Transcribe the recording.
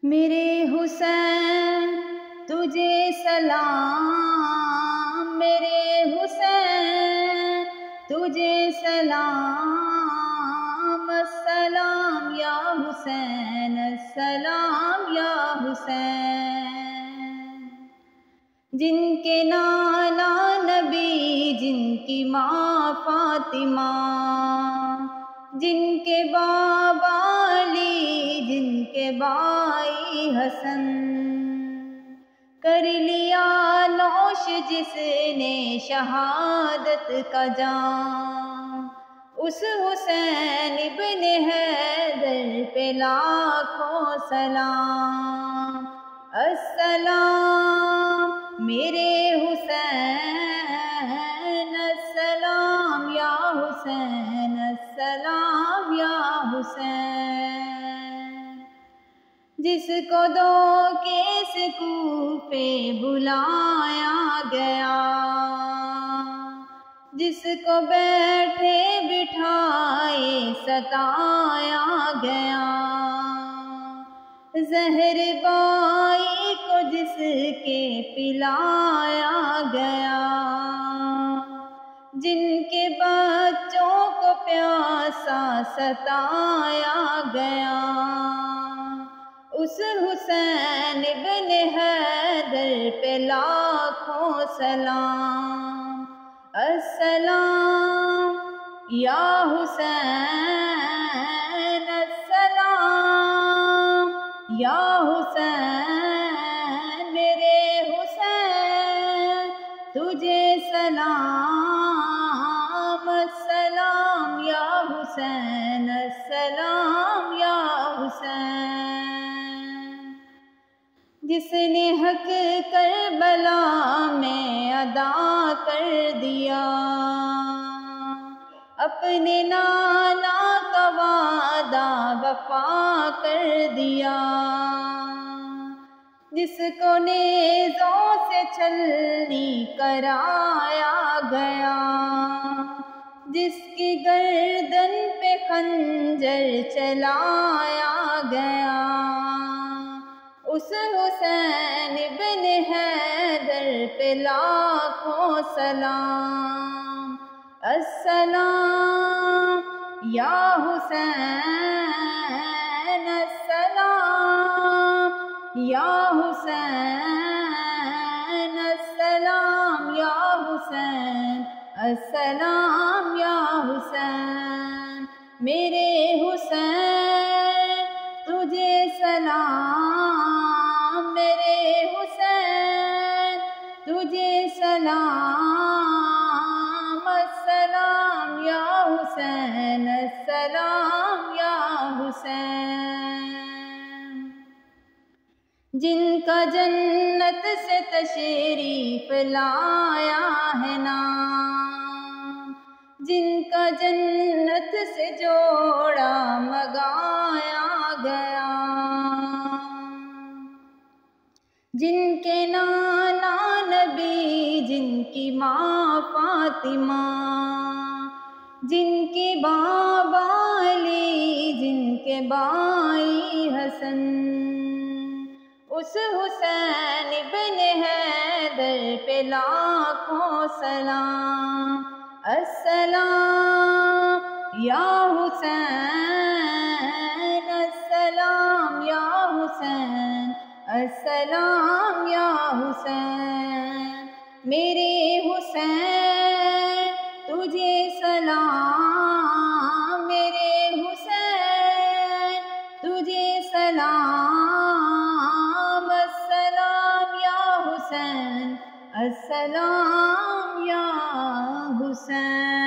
میرے حسین تجھے سلام، میرے حسین تجھے سلام، السلام یا حسین، السلام یا حسین۔ جن کے نانا نبی، جن کی ماں فاطمہ، جن کے بابا علی، جن کے بھائی حسن، کر لیا نوش جس نے شہادت کا جام، اس حسین ابن حیدر پہ لاکھوں سلام، السلام میرے حسین، السلام یا حسین، السلام یا حسین۔ جس کو دھوکے سے کوفے بلایا گیا، جس کو بیٹھے بٹھائے ستایا گیا، زہر بائی کو جس کے پلایا گیا، جن کے بچوں کو پیاسا ستایا گیا، اس حسین ابن حیدر پہ لاکھوں سلام، السلام یا حسین، السلام یا حسین، میرے حسین تجھے سلام، السلام یا حسین، السلام یا حسین۔ جس نے حق کربلا میں ادا کر دیا، اپنے نانا کا وعدہ وفا کر دیا، جس کو نیزوں سے چھلنی کرایا گیا، جس کی گردن پہ خنجر چلایا گیا، اس حسین ابن حیدر پہ لاکھوں سلام، السلام یا حسین، السلام یا حسین، السلام یا حسین، السلام یا حسین۔ میرے حسین تجھے سلام، میرے حسین تجھے سلام، السلام یا حسین، السلام یا حسین۔ جن کا جنت سے تشریف لایا ہے نام، جن کا جنت سے جوڑا مگایا گیا، جن کے نانا نبی، جن کی ماں فاطمہ، جن کے بابا علی، جن کے بھائی حسن، اس حسین ابن حیدر پہ لاکھوں سلام، السلام یا حسین، السلام یا حسین، السلام یا حسین۔ میرے حسین تجھے سلام، میرے حسین تجھے سلام، السلام یا حسین، السلام یا حسین۔